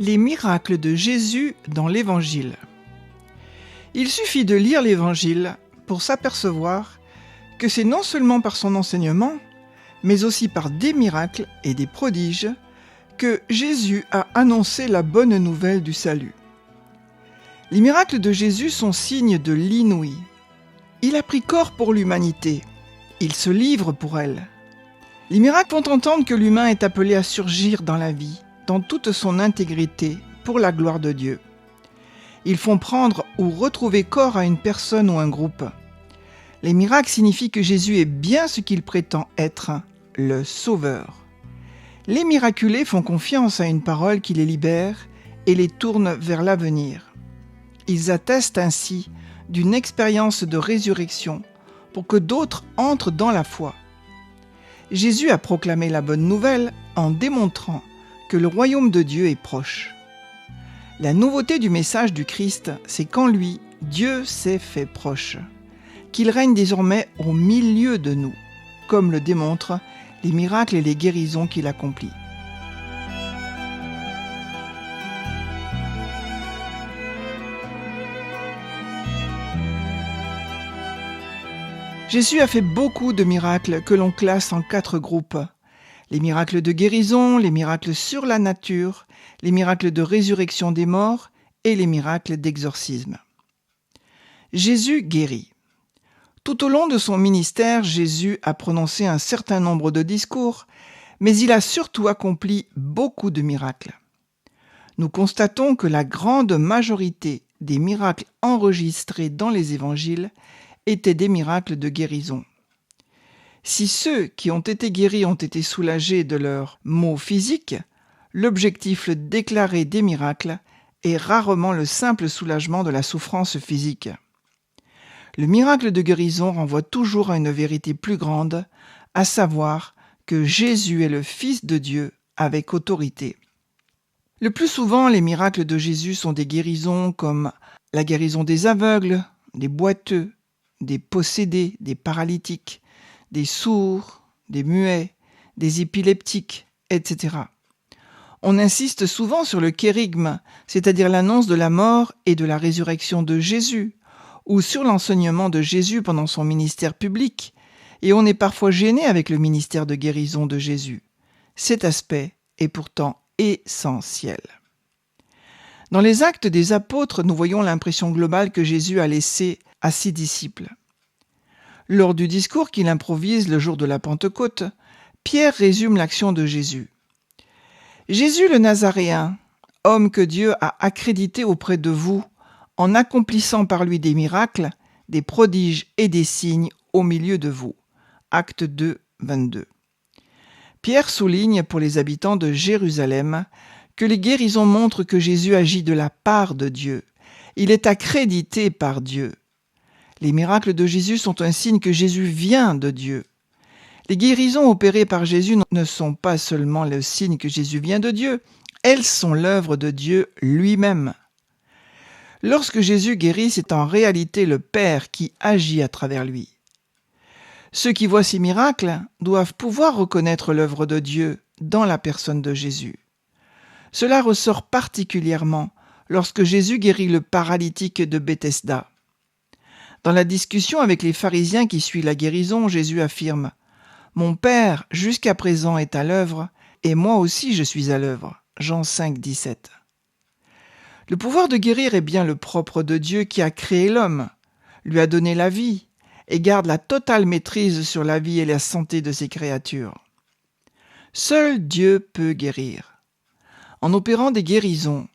Les miracles de Jésus dans l'Évangile. Il suffit de lire l'Évangile pour s'apercevoir que c'est non seulement par son enseignement, mais aussi par des miracles et des prodiges que Jésus a annoncé la bonne nouvelle du salut. Les miracles de Jésus sont signes de l'inouï. Il a pris corps pour l'humanité. Il se livre pour elle. Les miracles font entendre que l'humain est appelé à surgir dans la vie, dans toute son intégrité, pour la gloire de Dieu. Ils font prendre ou retrouver corps à une personne ou un groupe. Les miracles signifient que Jésus est bien ce qu'il prétend être, le Sauveur. Les miraculés font confiance à une parole qui les libère et les tourne vers l'avenir. Ils attestent ainsi d'une expérience de résurrection pour que d'autres entrent dans la foi. Jésus a proclamé la bonne nouvelle en démontrant que le royaume de Dieu est proche. La nouveauté du message du Christ, c'est qu'en lui, Dieu s'est fait proche, qu'il règne désormais au milieu de nous, comme le démontrent les miracles et les guérisons qu'il accomplit. Jésus a fait beaucoup de miracles que l'on classe en 4 groupes. Les miracles de guérison, les miracles sur la nature, les miracles de résurrection des morts et les miracles d'exorcisme. Jésus guérit. Tout au long de son ministère, Jésus a prononcé un certain nombre de discours, mais il a surtout accompli beaucoup de miracles. Nous constatons que la grande majorité des miracles enregistrés dans les évangiles étaient des miracles de guérison. Si ceux qui ont été guéris ont été soulagés de leurs maux physiques, l'objectif déclaré des miracles est rarement le simple soulagement de la souffrance physique. Le miracle de guérison renvoie toujours à une vérité plus grande, à savoir que Jésus est le Fils de Dieu avec autorité. Le plus souvent, les miracles de Jésus sont des guérisons comme la guérison des aveugles, des boiteux, des possédés, des paralytiques, des sourds, des muets, des épileptiques, etc. On insiste souvent sur le kérygme, c'est-à-dire l'annonce de la mort et de la résurrection de Jésus, ou sur l'enseignement de Jésus pendant son ministère public, et on est parfois gêné avec le ministère de guérison de Jésus. Cet aspect est pourtant essentiel. Dans les Actes des Apôtres, nous voyons l'impression globale que Jésus a laissée à ses disciples. Lors du discours qu'il improvise le jour de la Pentecôte, Pierre résume l'action de Jésus. « Jésus le Nazaréen, homme que Dieu a accrédité auprès de vous, en accomplissant par lui des miracles, des prodiges et des signes au milieu de vous. » Acte 2, 22. Pierre souligne pour les habitants de Jérusalem que les guérisons montrent que Jésus agit de la part de Dieu. Il est accrédité par Dieu. Les miracles de Jésus sont un signe que Jésus vient de Dieu. Les guérisons opérées par Jésus ne sont pas seulement le signe que Jésus vient de Dieu, elles sont l'œuvre de Dieu lui-même. Lorsque Jésus guérit, c'est en réalité le Père qui agit à travers lui. Ceux qui voient ces miracles doivent pouvoir reconnaître l'œuvre de Dieu dans la personne de Jésus. Cela ressort particulièrement lorsque Jésus guérit le paralytique de Bethesda. Dans la discussion avec les pharisiens qui suit la guérison, Jésus affirme « Mon Père, jusqu'à présent, est à l'œuvre, et moi aussi je suis à l'œuvre. » Jean 5, 17. Le pouvoir de guérir est bien le propre de Dieu qui a créé l'homme, lui a donné la vie, et garde la totale maîtrise sur la vie et la santé de ses créatures. Seul Dieu peut guérir. En opérant des guérisons,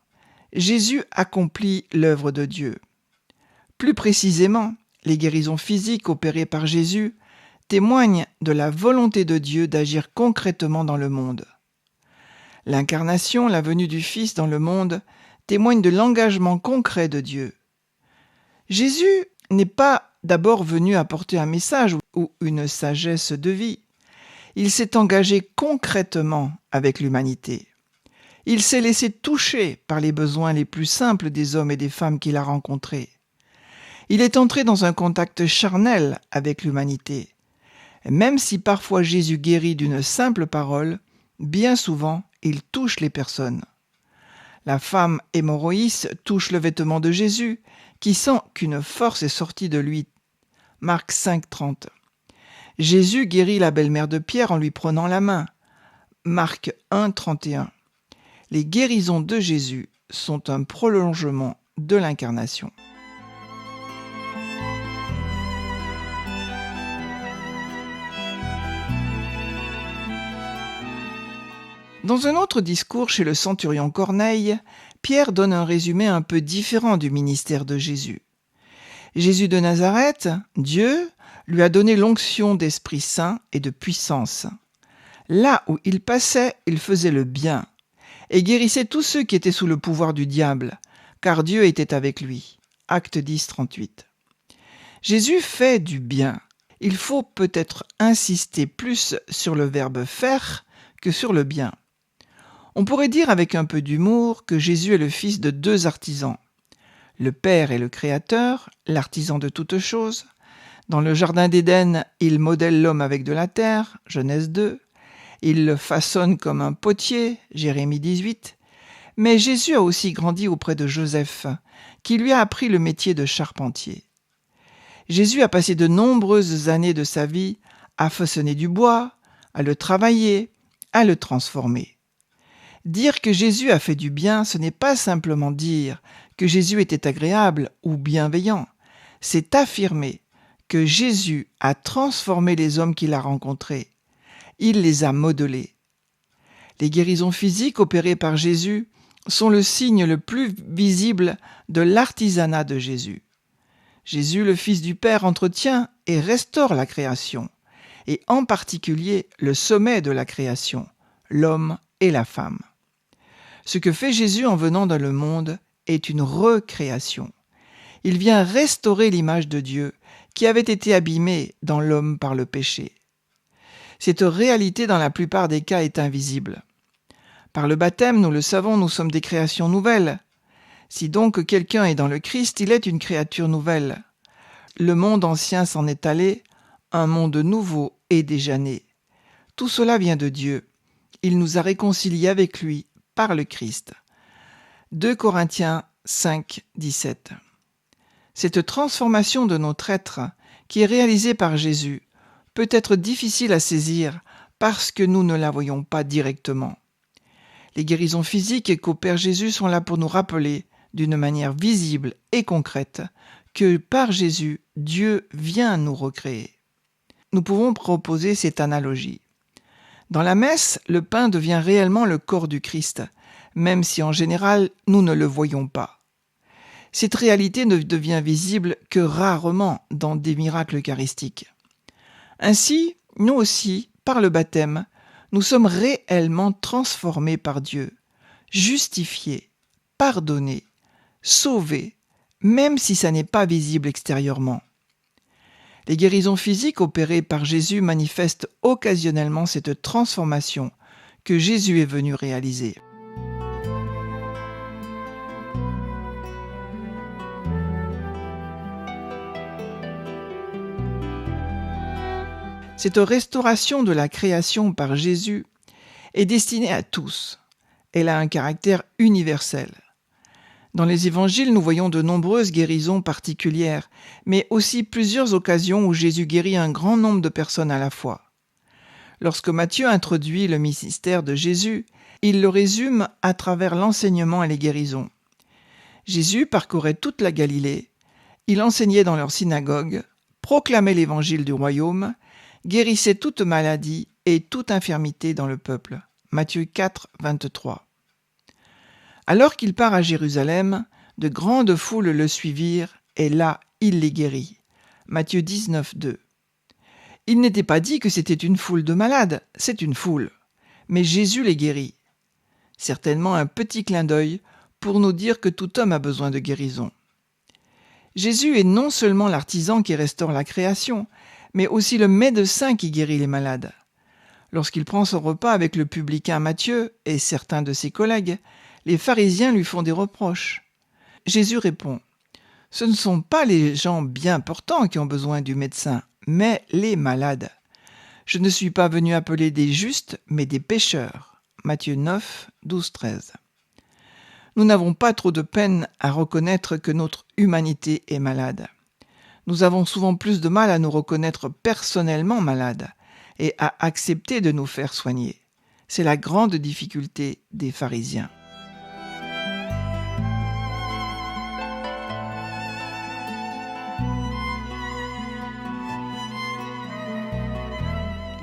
Jésus accomplit l'œuvre de Dieu. Plus précisément, les guérisons physiques opérées par Jésus témoignent de la volonté de Dieu d'agir concrètement dans le monde. L'incarnation, la venue du Fils dans le monde, témoigne de l'engagement concret de Dieu. Jésus n'est pas d'abord venu apporter un message ou une sagesse de vie. Il s'est engagé concrètement avec l'humanité. Il s'est laissé toucher par les besoins les plus simples des hommes et des femmes qu'il a rencontrés. Il est entré dans un contact charnel avec l'humanité. Même si parfois Jésus guérit d'une simple parole, bien souvent il touche les personnes. La femme hémorroïs touche le vêtement de Jésus, qui sent qu'une force est sortie de lui. Marc 5, 30. Jésus guérit la belle-mère de Pierre en lui prenant la main. Marc 1, 31. Les guérisons de Jésus sont un prolongement de l'incarnation. Dans un autre discours chez le centurion Corneille, Pierre donne un résumé un peu différent du ministère de Jésus. Jésus de Nazareth, Dieu, lui a donné l'onction d'Esprit Saint et de puissance. Là où il passait, il faisait le bien et guérissait tous ceux qui étaient sous le pouvoir du diable, car Dieu était avec lui. Acte 10, 38. Jésus fait du bien. Il faut peut-être insister plus sur le verbe « faire » que sur le bien. On pourrait dire avec un peu d'humour que Jésus est le fils de deux artisans. Le Père est le Créateur, l'artisan de toutes choses. Dans le jardin d'Éden, il modèle l'homme avec de la terre, Genèse 2. Il le façonne comme un potier, Jérémie 18. Mais Jésus a aussi grandi auprès de Joseph, qui lui a appris le métier de charpentier. Jésus a passé de nombreuses années de sa vie à façonner du bois, à le travailler, à le transformer. Dire que Jésus a fait du bien, ce n'est pas simplement dire que Jésus était agréable ou bienveillant, c'est affirmer que Jésus a transformé les hommes qu'il a rencontrés. Il les a modelés. Les guérisons physiques opérées par Jésus sont le signe le plus visible de l'artisanat de Jésus. Jésus, le Fils du Père, entretient et restaure la création, et en particulier le sommet de la création, l'homme et la femme. Ce que fait Jésus en venant dans le monde est une recréation. Il vient restaurer l'image de Dieu qui avait été abîmée dans l'homme par le péché. Cette réalité, dans la plupart des cas, est invisible. Par le baptême, nous le savons, nous sommes des créations nouvelles. Si donc quelqu'un est dans le Christ, il est une créature nouvelle. Le monde ancien s'en est allé, un monde nouveau est déjà né. Tout cela vient de Dieu. Il nous a réconciliés avec lui par le Christ. 2 Corinthiens 5, 17. Cette transformation de notre être, qui est réalisée par Jésus, peut être difficile à saisir parce que nous ne la voyons pas directement. Les guérisons physiques qu'opère Jésus sont là pour nous rappeler, d'une manière visible et concrète, que par Jésus, Dieu vient nous recréer. Nous pouvons proposer cette analogie. Dans la messe, le pain devient réellement le corps du Christ, même si en général, nous ne le voyons pas. Cette réalité ne devient visible que rarement dans des miracles eucharistiques. Ainsi, nous aussi, par le baptême, nous sommes réellement transformés par Dieu, justifiés, pardonnés, sauvés, même si ça n'est pas visible extérieurement. Les guérisons physiques opérées par Jésus manifestent occasionnellement cette transformation que Jésus est venu réaliser. Cette restauration de la création par Jésus est destinée à tous. Elle a un caractère universel. Dans les évangiles, nous voyons de nombreuses guérisons particulières, mais aussi plusieurs occasions où Jésus guérit un grand nombre de personnes à la fois. Lorsque Matthieu introduit le ministère de Jésus, il le résume à travers l'enseignement et les guérisons. Jésus parcourait toute la Galilée, il enseignait dans leurs synagogues, proclamait l'évangile du royaume, guérissait toute maladie et toute infirmité dans le peuple. Matthieu 4, 23. Alors qu'il part à Jérusalem, de grandes foules le suivirent, et là, il les guérit. Matthieu 19, 2. Il n'était pas dit que c'était une foule de malades, c'est une foule. Mais Jésus les guérit. Certainement un petit clin d'œil pour nous dire que tout homme a besoin de guérison. Jésus est non seulement l'artisan qui restaure la création, mais aussi le médecin qui guérit les malades. Lorsqu'il prend son repas avec le publicain Matthieu et certains de ses collègues, les pharisiens lui font des reproches. Jésus répond : « Ce ne sont pas les gens bien portants qui ont besoin du médecin, mais les malades. Je ne suis pas venu appeler des justes, mais des pécheurs. » Matthieu 9, 12, 13. Nous n'avons pas trop de peine à reconnaître que notre humanité est malade. Nous avons souvent plus de mal à nous reconnaître personnellement malades et à accepter de nous faire soigner. C'est la grande difficulté des pharisiens.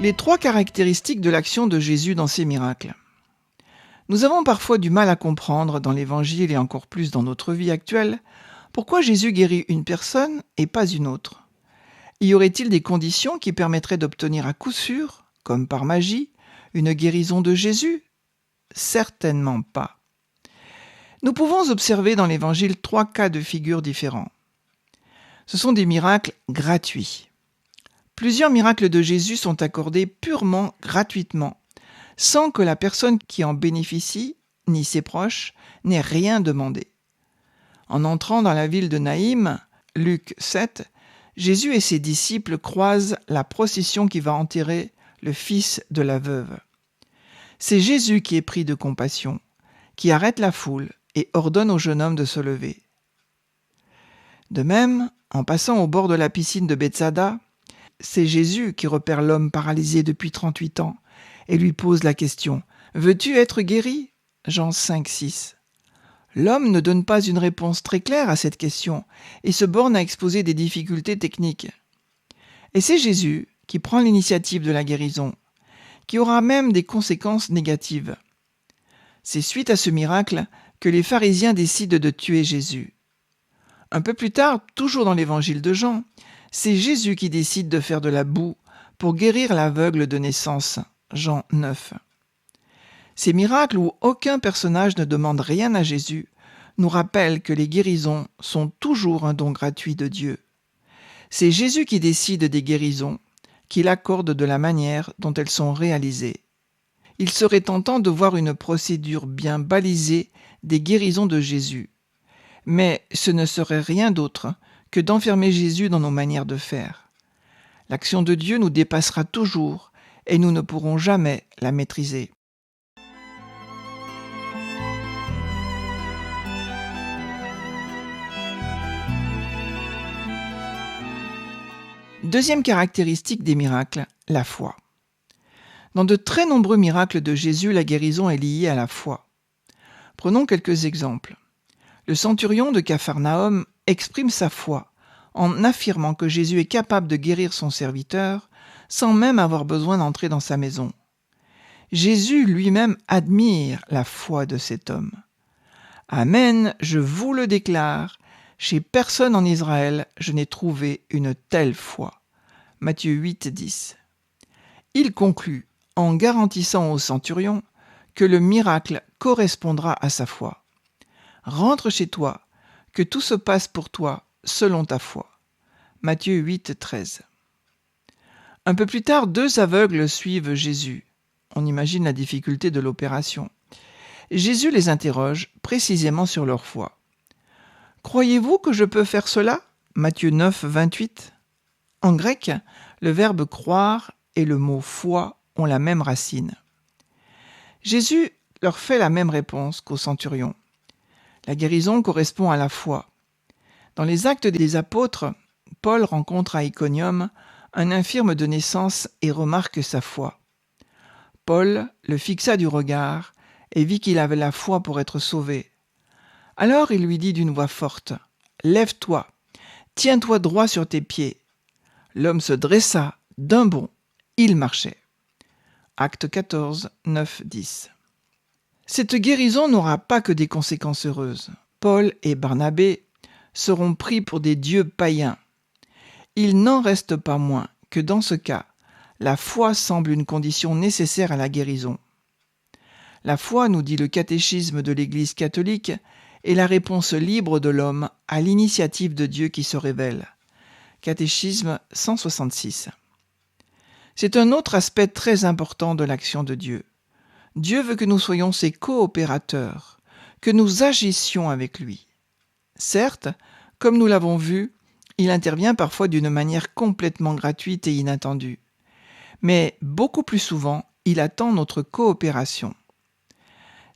Les 3 caractéristiques de l'action de Jésus dans ces miracles. Nous avons parfois du mal à comprendre dans l'Évangile et encore plus dans notre vie actuelle pourquoi Jésus guérit une personne et pas une autre. Y aurait-il des conditions qui permettraient d'obtenir à coup sûr, comme par magie, une guérison de Jésus ? Certainement pas. Nous pouvons observer dans l'Évangile 3 cas de figure différents. Ce sont des miracles gratuits. Plusieurs miracles de Jésus sont accordés purement gratuitement, sans que la personne qui en bénéficie, ni ses proches, n'ait rien demandé. En entrant dans la ville de Naïm, Luc 7, Jésus et ses disciples croisent la procession qui va enterrer le fils de la veuve. C'est Jésus qui est pris de compassion, qui arrête la foule et ordonne au jeune homme de se lever. De même, en passant au bord de la piscine de Bethsaïda, c'est Jésus qui repère l'homme paralysé depuis 38 ans et lui pose la question « Veux-tu être guéri ?» Jean 5, 6. L'homme ne donne pas une réponse très claire à cette question et se borne à exposer des difficultés techniques. Et c'est Jésus qui prend l'initiative de la guérison, qui aura même des conséquences négatives. C'est suite à ce miracle que les pharisiens décident de tuer Jésus. Un peu plus tard, toujours dans l'évangile de Jean, c'est Jésus qui décide de faire de la boue pour guérir l'aveugle de naissance. Jean 9. Ces miracles où aucun personnage ne demande rien à Jésus nous rappellent que les guérisons sont toujours un don gratuit de Dieu. C'est Jésus qui décide des guérisons, qu'il accorde de la manière dont elles sont réalisées. Il serait tentant de voir une procédure bien balisée des guérisons de Jésus. Mais ce ne serait rien d'autre que d'enfermer Jésus dans nos manières de faire. L'action de Dieu nous dépassera toujours et nous ne pourrons jamais la maîtriser. Deuxième caractéristique des miracles, la foi. Dans de très nombreux miracles de Jésus, la guérison est liée à la foi. Prenons quelques exemples. Le centurion de Capharnaüm exprime sa foi en affirmant que Jésus est capable de guérir son serviteur sans même avoir besoin d'entrer dans sa maison. Jésus lui-même admire la foi de cet homme. « Amen, je vous le déclare, chez personne en Israël je n'ai trouvé une telle foi. » Matthieu 8, 10. Il conclut en garantissant au centurion que le miracle correspondra à sa foi. « Rentre chez toi, que tout se passe pour toi selon ta foi. » Matthieu 8, 13. Un peu plus tard, 2 aveugles suivent Jésus. On imagine la difficulté de l'opération. Jésus les interroge précisément sur leur foi. « Croyez-vous que je peux faire cela ?» Matthieu 9, 28. En grec, le verbe croire et le mot foi ont la même racine. Jésus leur fait la même réponse qu'au centurion. La guérison correspond à la foi. Dans les Actes des Apôtres, Paul rencontre à Iconium un infirme de naissance et remarque sa foi. Paul le fixa du regard et vit qu'il avait la foi pour être sauvé. Alors il lui dit d'une voix forte « Lève-toi, tiens-toi droit sur tes pieds. » L'homme se dressa d'un bond, il marchait. Acte 14, 9, 10. Cette guérison n'aura pas que des conséquences heureuses. Paul et Barnabé seront pris pour des dieux païens. Il n'en reste pas moins que dans ce cas, la foi semble une condition nécessaire à la guérison. La foi, nous dit le catéchisme de l'Église catholique, est la réponse libre de l'homme à l'initiative de Dieu qui se révèle. Catéchisme 166. C'est un autre aspect très important de l'action de Dieu. Dieu veut que nous soyons ses coopérateurs, que nous agissions avec lui. Certes, comme nous l'avons vu, il intervient parfois d'une manière complètement gratuite et inattendue. Mais beaucoup plus souvent, il attend notre coopération.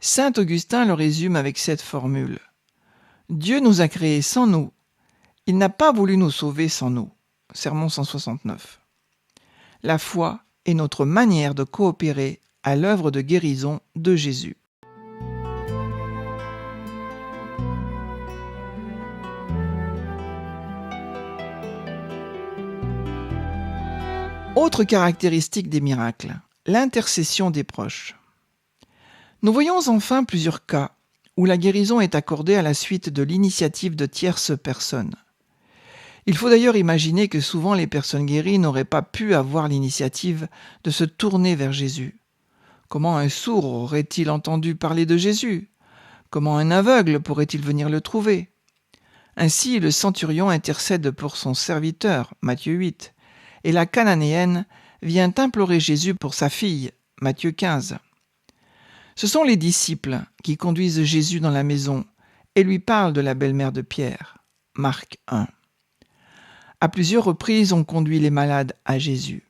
Saint Augustin le résume avec cette formule. Dieu nous a créés sans nous. Il n'a pas voulu nous sauver sans nous. Sermon 169. La foi est notre manière de coopérer à l'œuvre de guérison de Jésus. Autre caractéristique des miracles, l'intercession des proches. Nous voyons enfin plusieurs cas où la guérison est accordée à la suite de l'initiative de tierces personnes. Il faut d'ailleurs imaginer que souvent les personnes guéries n'auraient pas pu avoir l'initiative de se tourner vers Jésus. Comment un sourd aurait-il entendu parler de Jésus ? Comment un aveugle pourrait-il venir le trouver ? Ainsi, le centurion intercède pour son serviteur, Matthieu 8, et la cananéenne vient implorer Jésus pour sa fille, Matthieu 15. Ce sont les disciples qui conduisent Jésus dans la maison et lui parlent de la belle-mère de Pierre, Marc 1. À plusieurs reprises, on conduit les malades à Jésus.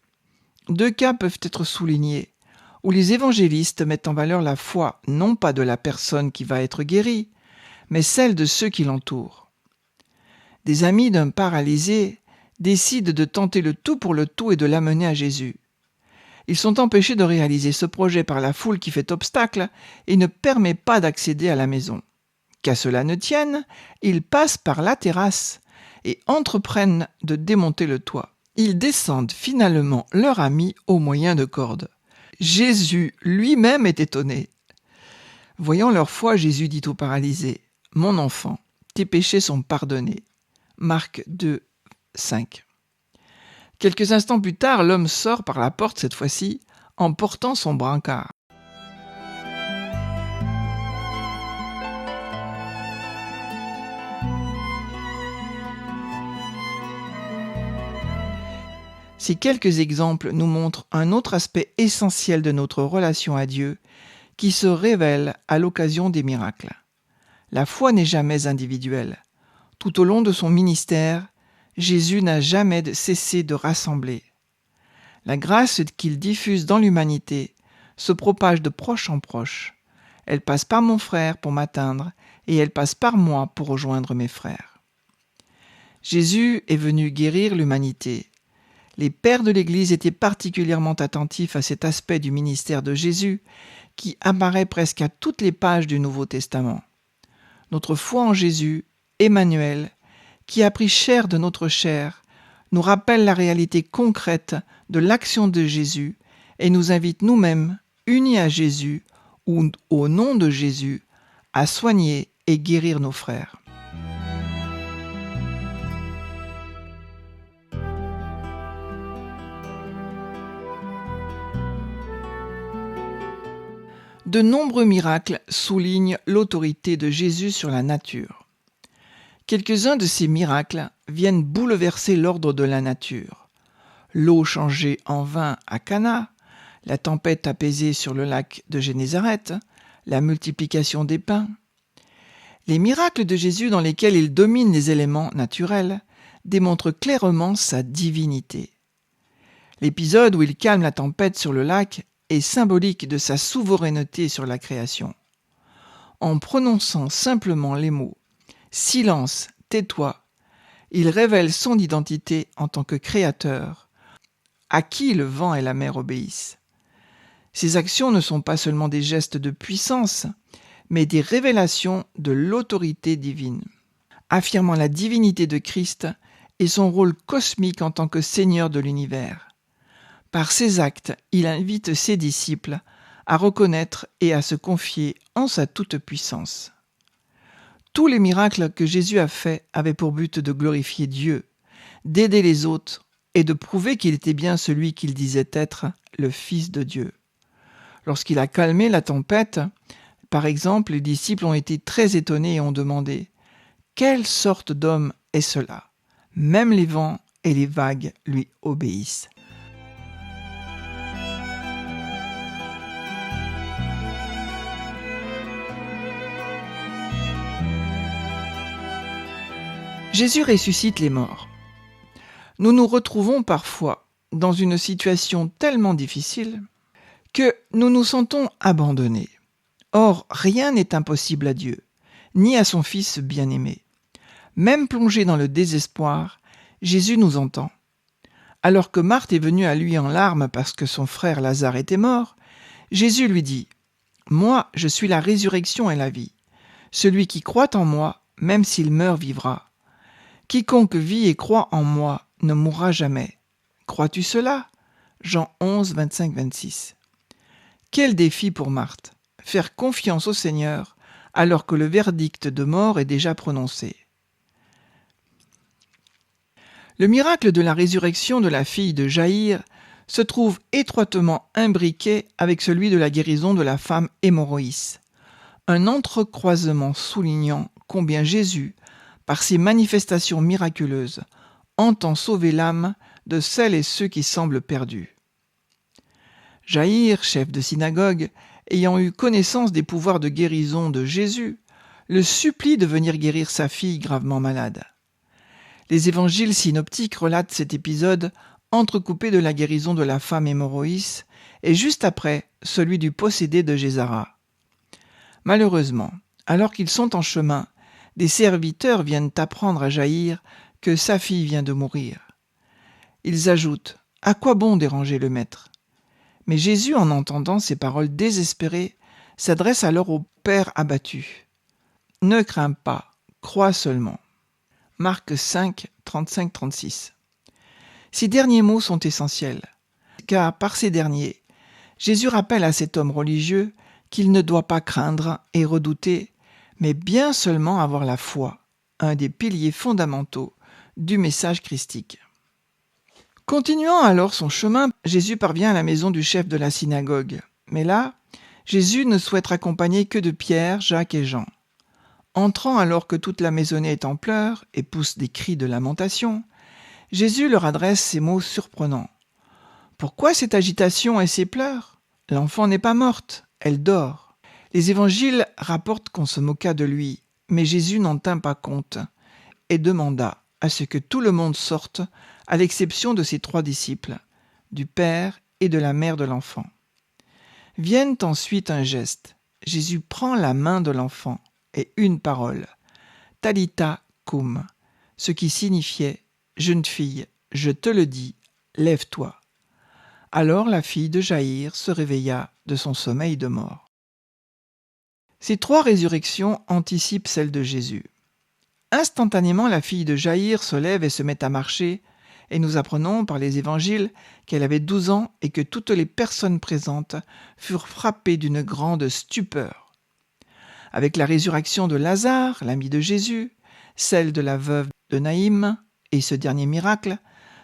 2 cas peuvent être soulignés, où les évangélistes mettent en valeur la foi non pas de la personne qui va être guérie, mais celle de ceux qui l'entourent. Des amis d'un paralysé décident de tenter le tout pour le tout et de l'amener à Jésus. Ils sont empêchés de réaliser ce projet par la foule qui fait obstacle et ne permet pas d'accéder à la maison. Qu'à cela ne tienne, ils passent par la terrasse et entreprennent de démonter le toit. Ils descendent finalement leur ami au moyen de cordes. Jésus lui-même est étonné. Voyant leur foi, Jésus dit au paralysé, « Mon enfant, tes péchés sont pardonnés. » Marc 2, 5. Quelques instants plus tard, l'homme sort par la porte cette fois-ci, en portant son brancard. Ces quelques exemples nous montrent un autre aspect essentiel de notre relation à Dieu qui se révèle à l'occasion des miracles. La foi n'est jamais individuelle. Tout au long de son ministère, Jésus n'a jamais cessé de rassembler. La grâce qu'il diffuse dans l'humanité se propage de proche en proche. Elle passe par mon frère pour m'atteindre et elle passe par moi pour rejoindre mes frères. Jésus est venu guérir l'humanité. Les pères de l'Église étaient particulièrement attentifs à cet aspect du ministère de Jésus qui apparaît presque à toutes les pages du Nouveau Testament. Notre foi en Jésus, Emmanuel, qui a pris chair de notre chair, nous rappelle la réalité concrète de l'action de Jésus et nous invite nous-mêmes, unis à Jésus ou au nom de Jésus, à soigner et guérir nos frères. De nombreux miracles soulignent l'autorité de Jésus sur la nature. Quelques-uns de ces miracles viennent bouleverser l'ordre de la nature. L'eau changée en vin à Cana, la tempête apaisée sur le lac de Génézareth, la multiplication des pains. Les miracles de Jésus dans lesquels il domine les éléments naturels démontrent clairement sa divinité. L'épisode où il calme la tempête sur le lac est symbolique de sa souveraineté sur la création. En prononçant simplement les mots « Silence, tais-toi », il révèle son identité en tant que créateur, à qui le vent et la mer obéissent. Ses actions ne sont pas seulement des gestes de puissance, mais des révélations de l'autorité divine, affirmant la divinité de Christ et son rôle cosmique en tant que Seigneur de l'univers. Par ses actes, il invite ses disciples à reconnaître et à se confier en sa toute-puissance. Tous les miracles que Jésus a faits avaient pour but de glorifier Dieu, d'aider les autres et de prouver qu'il était bien celui qu'il disait être, le Fils de Dieu. Lorsqu'il a calmé la tempête, par exemple, les disciples ont été très étonnés et ont demandé « Quelle sorte d'homme est cela ? Même les vents et les vagues lui obéissent. » Jésus ressuscite les morts. Nous nous retrouvons parfois dans une situation tellement difficile que nous nous sentons abandonnés. Or, rien n'est impossible à Dieu, ni à son Fils bien-aimé. Même plongé dans le désespoir, Jésus nous entend. Alors que Marthe est venue à lui en larmes parce que son frère Lazare était mort, Jésus lui dit « Moi, je suis la résurrection et la vie. Celui qui croit en moi, même s'il meurt, vivra. Quiconque vit et croit en moi ne mourra jamais. Crois-tu cela » Jean 11, 25-26. Quel défi pour Marthe! Faire confiance au Seigneur alors que le verdict de mort est déjà prononcé. Le miracle de la résurrection de la fille de Jaïr se trouve étroitement imbriqué avec celui de la guérison de la femme hémorroïs. Un entrecroisement soulignant combien Jésus, par ses manifestations miraculeuses, entend sauver l'âme de celles et ceux qui semblent perdus. Jaïr, chef de synagogue, ayant eu connaissance des pouvoirs de guérison de Jésus, le supplie de venir guérir sa fille gravement malade. Les évangiles synoptiques relatent cet épisode entrecoupé de la guérison de la femme hémorroïs et juste après celui du possédé de Gézara. Malheureusement, alors qu'ils sont en chemin, des serviteurs viennent apprendre à Jaïr que sa fille vient de mourir. Ils ajoutent « À quoi bon déranger le maître ?» Mais Jésus, en entendant ces paroles désespérées, s'adresse alors au père abattu. « Ne crains pas, crois seulement. » Marc 5, 35-36. Ces derniers mots sont essentiels, car par ces derniers, Jésus rappelle à cet homme religieux qu'il ne doit pas craindre et redouter, mais bien seulement avoir la foi, un des piliers fondamentaux du message christique. Continuant alors son chemin, Jésus parvient à la maison du chef de la synagogue. Mais là, Jésus ne souhaite accompagner que de Pierre, Jacques et Jean. Entrant alors que toute la maisonnée est en pleurs et pousse des cris de lamentation, Jésus leur adresse ces mots surprenants. « Pourquoi cette agitation et ces pleurs ? L'enfant n'est pas morte, elle dort. » Les évangiles rapportent qu'on se moqua de lui, mais Jésus n'en tint pas compte et demanda à ce que tout le monde sorte, à l'exception de ses 3 disciples, du père et de la mère de l'enfant. Viennent ensuite un geste. Jésus prend la main de l'enfant et une parole, Talitha koum, ce qui signifiait « Jeune fille, je te le dis, lève-toi ». Alors la fille de Jaïr se réveilla de son sommeil de mort. Ces 3 résurrections anticipent celle de Jésus. Instantanément, la fille de Jaïr se lève et se met à marcher, et nous apprenons par les évangiles qu'elle avait 12 ans et que toutes les personnes présentes furent frappées d'une grande stupeur. Avec la résurrection de Lazare, l'ami de Jésus, celle de la veuve de Naïm et ce dernier miracle,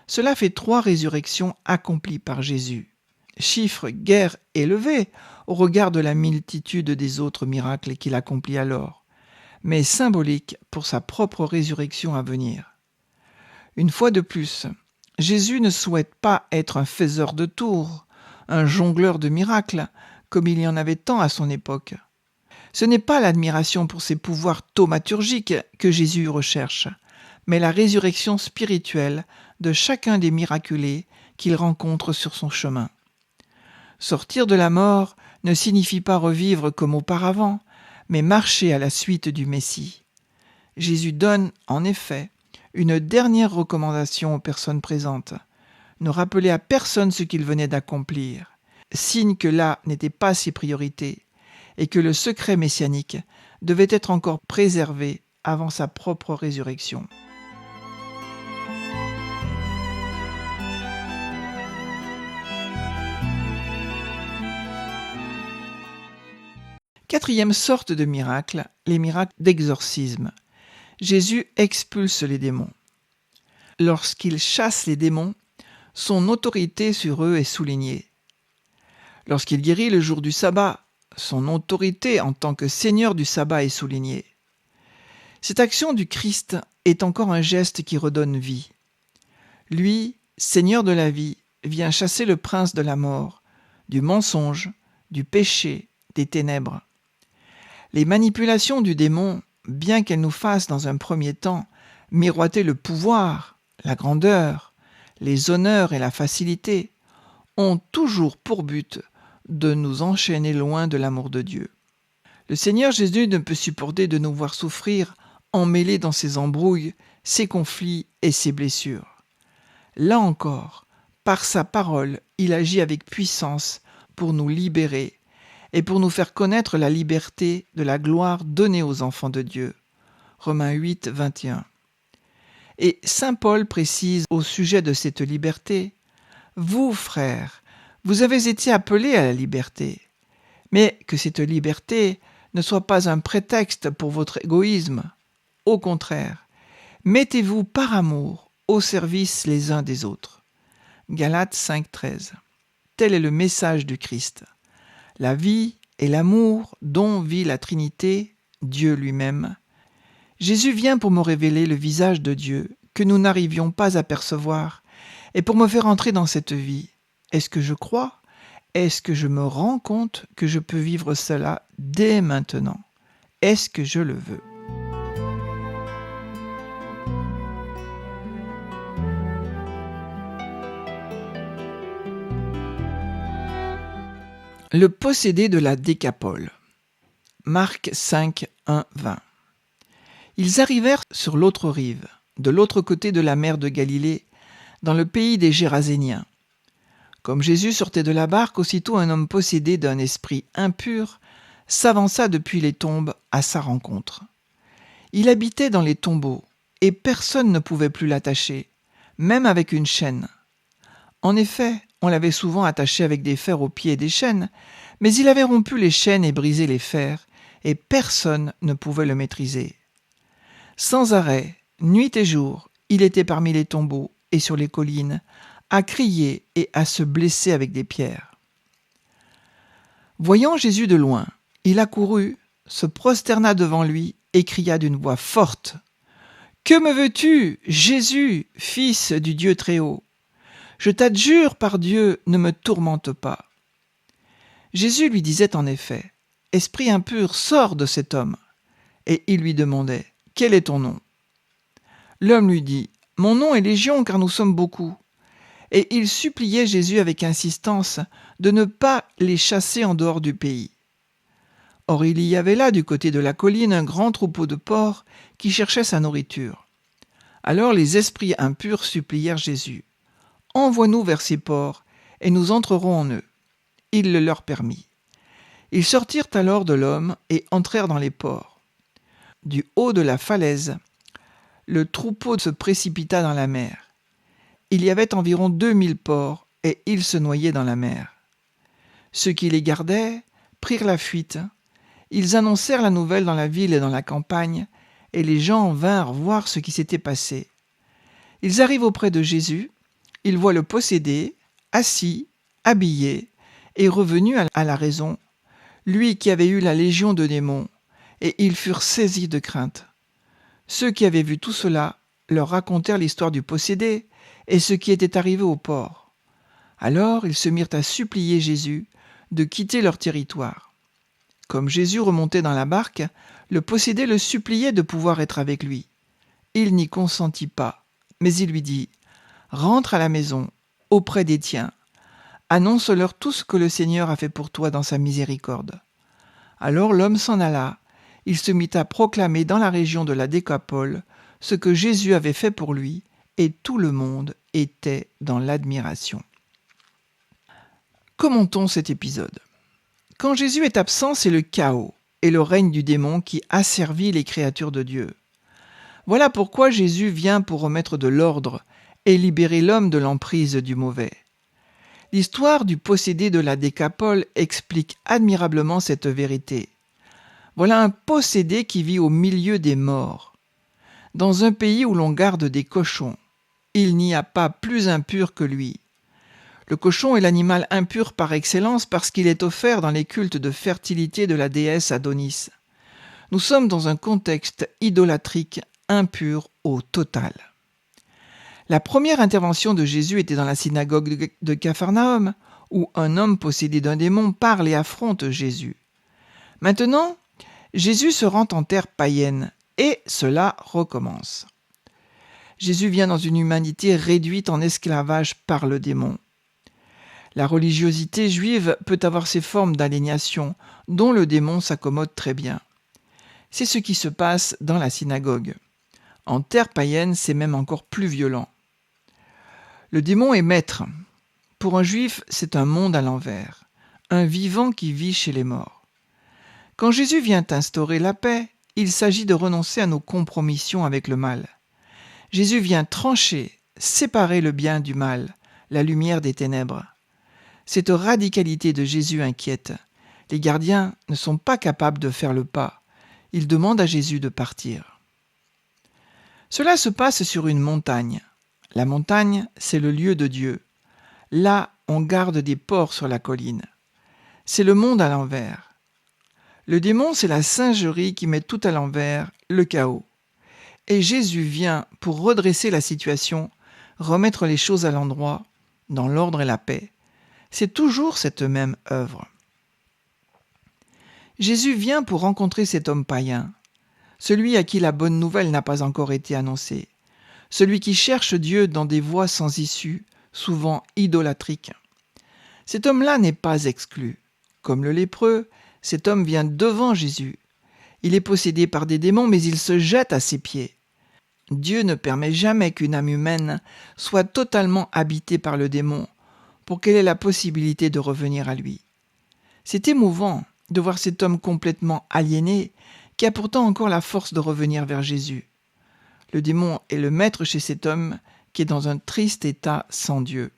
cela fait 3 résurrections accomplies par Jésus. Chiffre guère élevé au regard de la multitude des autres miracles qu'il accomplit alors, mais symbolique pour sa propre résurrection à venir. Une fois de plus, Jésus ne souhaite pas être un faiseur de tours, un jongleur de miracles, comme il y en avait tant à son époque. Ce n'est pas l'admiration pour ses pouvoirs thaumaturgiques que Jésus recherche, mais la résurrection spirituelle de chacun des miraculés qu'il rencontre sur son chemin. Sortir de la mort ne signifie pas revivre comme auparavant, mais marcher à la suite du Messie. Jésus donne, en effet, une dernière recommandation aux personnes présentes. Ne rappeler à personne ce qu'il venait d'accomplir, signe que là n'étaient pas ses priorités, et que le secret messianique devait être encore préservé avant sa propre résurrection. Quatrième sorte de miracle, les miracles d'exorcisme. Jésus expulse les démons. Lorsqu'il chasse les démons, son autorité sur eux est soulignée. Lorsqu'il guérit le jour du sabbat, son autorité en tant que Seigneur du sabbat est soulignée. Cette action du Christ est encore un geste qui redonne vie. Lui, Seigneur de la vie, vient chasser le prince de la mort, du mensonge, du péché, des ténèbres. Les manipulations du démon, bien qu'elles nous fassent dans un premier temps miroiter le pouvoir, la grandeur, les honneurs et la facilité, ont toujours pour but de nous enchaîner loin de l'amour de Dieu. Le Seigneur Jésus ne peut supporter de nous voir souffrir, emmêlés dans ses embrouilles, ses conflits et ses blessures. Là encore, par sa parole, il agit avec puissance pour nous libérer et pour nous faire connaître la liberté de la gloire donnée aux enfants de Dieu. Romains 8, 21. Et saint Paul précise au sujet de cette liberté: « Vous, frères, vous avez été appelés à la liberté, mais que cette liberté ne soit pas un prétexte pour votre égoïsme. Au contraire, mettez-vous par amour au service les uns des autres. » Galates 5, 13. Tel est le message du Christ. La vie et l'amour dont vit la Trinité, Dieu lui-même. Jésus vient pour me révéler le visage de Dieu que nous n'arrivions pas à percevoir et pour me faire entrer dans cette vie. Est-ce que je crois? Est-ce que je me rends compte que je peux vivre cela dès maintenant? Est-ce que je le veux? Le possédé de la Décapole. Marc 5, 1, 20. Ils arrivèrent sur l'autre rive, de l'autre côté de la mer de Galilée, dans le pays des Géraséniens. Comme Jésus sortait de la barque, aussitôt un homme possédé d'un esprit impur s'avança depuis les tombes à sa rencontre. Il habitait dans les tombeaux, et personne ne pouvait plus l'attacher, même avec une chaîne. En effet, on l'avait souvent attaché avec des fers aux pieds des chaînes, mais il avait rompu les chaînes et brisé les fers, et personne ne pouvait le maîtriser. Sans arrêt, nuit et jour, il était parmi les tombeaux et sur les collines, à crier et à se blesser avec des pierres. Voyant Jésus de loin, il accourut, se prosterna devant lui et cria d'une voix forte: « Que me veux-tu, Jésus, fils du Dieu Très-Haut? Je t'adjure par Dieu, ne me tourmente pas. » Jésus lui disait en effet: « Esprit impur, sors de cet homme. » Et il lui demandait: « Quel est ton nom ?» L'homme lui dit: « Mon nom est Légion, car nous sommes beaucoup. » Et il suppliait Jésus avec insistance de ne pas les chasser en dehors du pays. Or il y avait là, du côté de la colline, un grand troupeau de porcs qui cherchait sa nourriture. Alors les esprits impurs supplièrent Jésus: « Envoie-nous vers ces porcs, et nous entrerons en eux. » Il le leur permit. Ils sortirent alors de l'homme et entrèrent dans les porcs. Du haut de la falaise, le troupeau se précipita dans la mer. Il y avait environ 2000 porcs, et ils se noyaient dans la mer. Ceux qui les gardaient prirent la fuite. Ils annoncèrent la nouvelle dans la ville et dans la campagne, et les gens vinrent voir ce qui s'était passé. Ils arrivent auprès de Jésus. Ils voient le possédé, assis, habillé, et revenu à la raison, lui qui avait eu la légion de démons, et ils furent saisis de crainte. Ceux qui avaient vu tout cela leur racontèrent l'histoire du possédé et ce qui était arrivé au porc. Alors ils se mirent à supplier Jésus de quitter leur territoire. Comme Jésus remontait dans la barque, le possédé le suppliait de pouvoir être avec lui. Il n'y consentit pas, mais il lui dit: « Rentre à la maison, auprès des tiens. Annonce-leur tout ce que le Seigneur a fait pour toi dans sa miséricorde. » Alors l'homme s'en alla. Il se mit à proclamer dans la région de la Décapole ce que Jésus avait fait pour lui, et tout le monde était dans l'admiration. Commentons cet épisode. Quand Jésus est absent, c'est le chaos et le règne du démon qui asservit les créatures de Dieu. Voilà pourquoi Jésus vient pour remettre de l'ordre et libérer l'homme de l'emprise du mauvais. L'histoire du possédé de la Décapole explique admirablement cette vérité. Voilà un possédé qui vit au milieu des morts. Dans un pays où l'on garde des cochons, il n'y a pas plus impur que lui. Le cochon est l'animal impur par excellence parce qu'il est offert dans les cultes de fertilité de la déesse Adonis. Nous sommes dans un contexte idolâtrique impur au total. La première intervention de Jésus était dans la synagogue de Capharnaüm, où un homme possédé d'un démon parle et affronte Jésus. Maintenant, Jésus se rend en terre païenne, et cela recommence. Jésus vient dans une humanité réduite en esclavage par le démon. La religiosité juive peut avoir ses formes d'aliénation dont le démon s'accommode très bien. C'est ce qui se passe dans la synagogue. En terre païenne, c'est même encore plus violent. Le démon est maître. Pour un juif, c'est un monde à l'envers, un vivant qui vit chez les morts. Quand Jésus vient instaurer la paix, il s'agit de renoncer à nos compromissions avec le mal. Jésus vient trancher, séparer le bien du mal, la lumière des ténèbres. Cette radicalité de Jésus inquiète. Les gardiens ne sont pas capables de faire le pas. Ils demandent à Jésus de partir. Cela se passe sur une montagne. La montagne, c'est le lieu de Dieu. Là, on garde des porcs sur la colline. C'est le monde à l'envers. Le démon, c'est la singerie qui met tout à l'envers, le chaos. Et Jésus vient pour redresser la situation, remettre les choses à l'endroit, dans l'ordre et la paix. C'est toujours cette même œuvre. Jésus vient pour rencontrer cet homme païen, celui à qui la bonne nouvelle n'a pas encore été annoncée, celui qui cherche Dieu dans des voies sans issue, souvent idolâtriques. Cet homme-là n'est pas exclu. Comme le lépreux, cet homme vient devant Jésus. Il est possédé par des démons, mais il se jette à ses pieds. Dieu ne permet jamais qu'une âme humaine soit totalement habitée par le démon pour qu'elle ait la possibilité de revenir à lui. C'est émouvant de voir cet homme complètement aliéné qui a pourtant encore la force de revenir vers Jésus. Le démon est le maître chez cet homme qui est dans un triste état sans Dieu.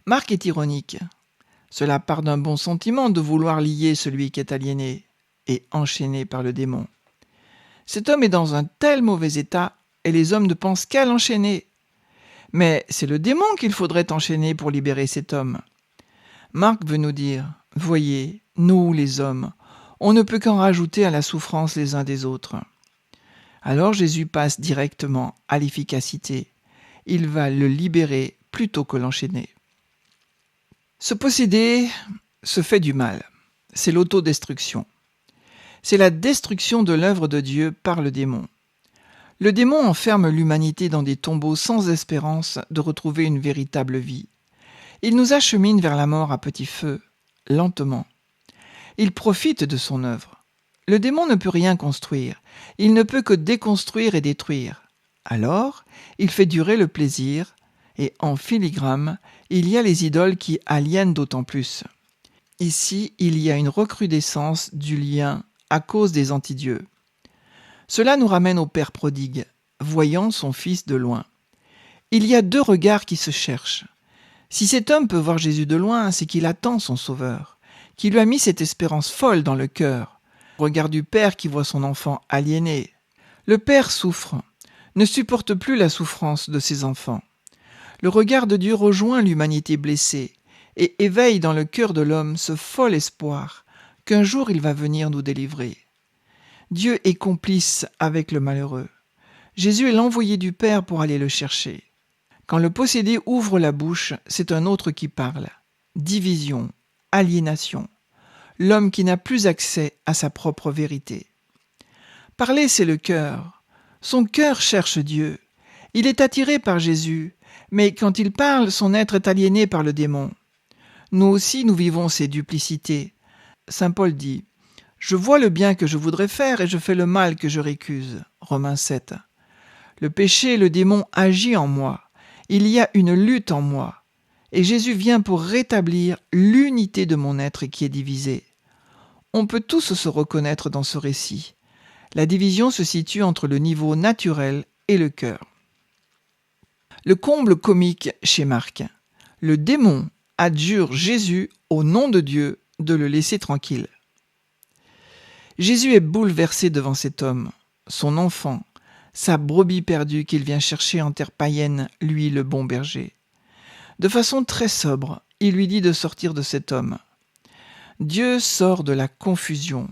Marc est ironique. Cela part d'un bon sentiment de vouloir lier celui qui est aliéné et enchaîné par le démon. Cet homme est dans un tel mauvais état et les hommes ne pensent qu'à l'enchaîner. Mais c'est le démon qu'il faudrait enchaîner pour libérer cet homme. Marc veut nous dire, voyez, nous les hommes, on ne peut qu'en rajouter à la souffrance les uns des autres. Alors Jésus passe directement à l'efficacité. Il va le libérer plutôt que l'enchaîner. Se posséder se fait du mal. C'est l'autodestruction. C'est la destruction de l'œuvre de Dieu par le démon. Le démon enferme l'humanité dans des tombeaux sans espérance de retrouver une véritable vie. Il nous achemine vers la mort à petit feu, lentement. Il profite de son œuvre. Le démon ne peut rien construire. Il ne peut que déconstruire et détruire. Alors, il fait durer le plaisir, et en filigrane, il y a les idoles qui aliènent d'autant plus. Ici, il y a une recrudescence du lien à cause des antidieux. Cela nous ramène au Père prodigue, voyant son fils de loin. Il y a deux regards qui se cherchent. Si cet homme peut voir Jésus de loin, c'est qu'il attend son Sauveur, qui lui a mis cette espérance folle dans le cœur. Le regard du Père qui voit son enfant aliéné. Le Père souffre, ne supporte plus la souffrance de ses enfants. Le regard de Dieu rejoint l'humanité blessée et éveille dans le cœur de l'homme ce fol espoir qu'un jour il va venir nous délivrer. Dieu est complice avec le malheureux. Jésus est l'envoyé du Père pour aller le chercher. Quand le possédé ouvre la bouche, c'est un autre qui parle. Division, aliénation. L'homme qui n'a plus accès à sa propre vérité. Parler, c'est le cœur. Son cœur cherche Dieu. Il est attiré par Jésus, mais quand il parle, son être est aliéné par le démon. Nous aussi, nous vivons ces duplicités. Saint Paul dit « Je vois le bien que je voudrais faire et je fais le mal que je récuse. » Romains 7. Le péché, le démon agit en moi. Il y a une lutte en moi. Et Jésus vient pour rétablir l'unité de mon être qui est divisé. On peut tous se reconnaître dans ce récit. La division se situe entre le niveau naturel et le cœur. Le comble comique chez Marc. Le démon adjure Jésus au nom de Dieu de le laisser tranquille. Jésus est bouleversé devant cet homme, son enfant, sa brebis perdue qu'il vient chercher en terre païenne, lui le bon berger. De façon très sobre, il lui dit de sortir de cet homme. Dieu sort de la confusion.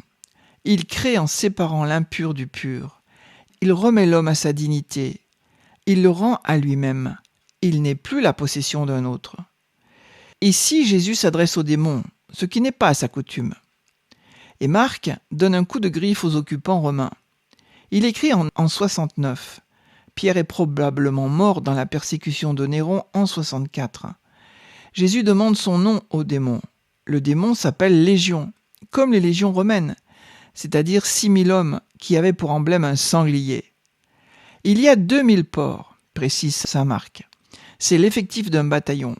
Il crée en séparant l'impur du pur. Il remet l'homme à sa dignité. Il le rend à lui-même. Il n'est plus la possession d'un autre. Ici, Jésus s'adresse au démon, ce qui n'est pas sa coutume. Et Marc donne un coup de griffe aux occupants romains. Il écrit en 69. Pierre est probablement mort dans la persécution de Néron en 64. Jésus demande son nom au démon. Le démon s'appelle Légion, comme les légions romaines, c'est-à-dire 6000 hommes qui avaient pour emblème un sanglier. Il y a 2000 porcs, précise saint Marc. C'est l'effectif d'un bataillon.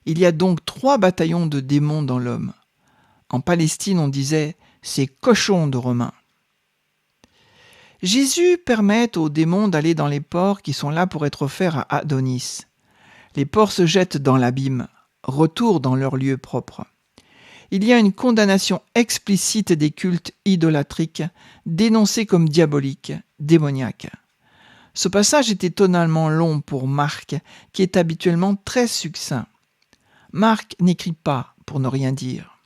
Il y a donc 3 bataillons de démons dans l'homme. En Palestine, on disait « ces cochons de Romains ». Jésus permet aux démons d'aller dans les ports qui sont là pour être offerts à Adonis. Les porcs se jettent dans l'abîme, retour dans leur lieu propre. Il y a une condamnation explicite des cultes idolâtriques, dénoncés comme diaboliques, démoniaques. Ce passage est étonnamment long pour Marc, qui est habituellement très succinct. Marc n'écrit pas pour ne rien dire.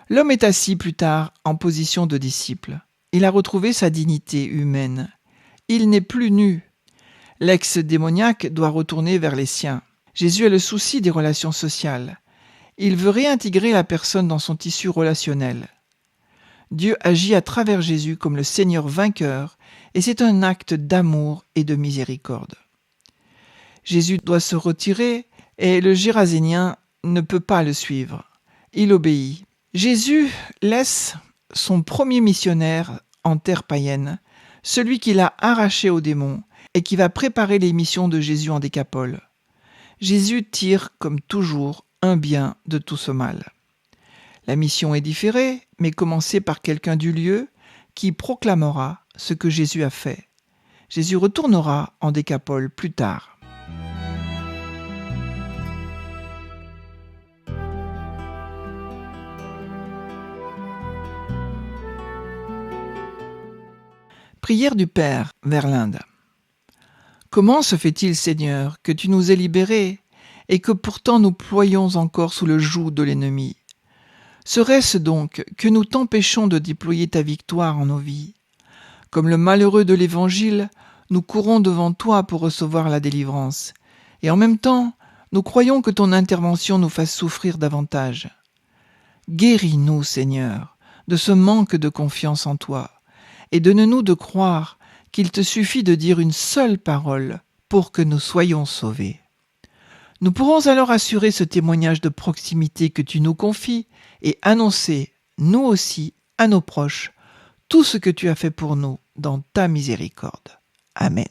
L'homme est assis plus tard en position de disciple. Il a retrouvé sa dignité humaine. Il n'est plus nu. L'ex-démoniaque doit retourner vers les siens. Jésus a le souci des relations sociales. Il veut réintégrer la personne dans son tissu relationnel. Dieu agit à travers Jésus comme le Seigneur vainqueur, et c'est un acte d'amour et de miséricorde. Jésus doit se retirer, et le Gérasénien ne peut pas le suivre. Il obéit. Jésus laisse son premier missionnaire en terre païenne, celui qu'il a arraché aux démons et qui va préparer les missions de Jésus en Décapole. Jésus tire, comme toujours, un bien de tout ce mal. La mission est différée, mais commencée par quelqu'un du lieu qui proclamera ce que Jésus a fait. Jésus retournera en Décapole plus tard. Prière du Père vers l'Inde. Comment se fait-il, Seigneur, que tu nous aies libérés et que pourtant nous ployons encore sous le joug de l'ennemi? Serait-ce donc que nous t'empêchons de déployer ta victoire en nos vies? Comme le malheureux de l'Évangile, nous courons devant toi pour recevoir la délivrance, et en même temps, nous croyons que ton intervention nous fasse souffrir davantage. Guéris-nous, Seigneur, de ce manque de confiance en toi, et donne-nous de croire qu'il te suffit de dire une seule parole pour que nous soyons sauvés. Nous pourrons alors assurer ce témoignage de proximité que tu nous confies et annoncer, nous aussi, à nos proches, tout ce que tu as fait pour nous dans ta miséricorde. Amen.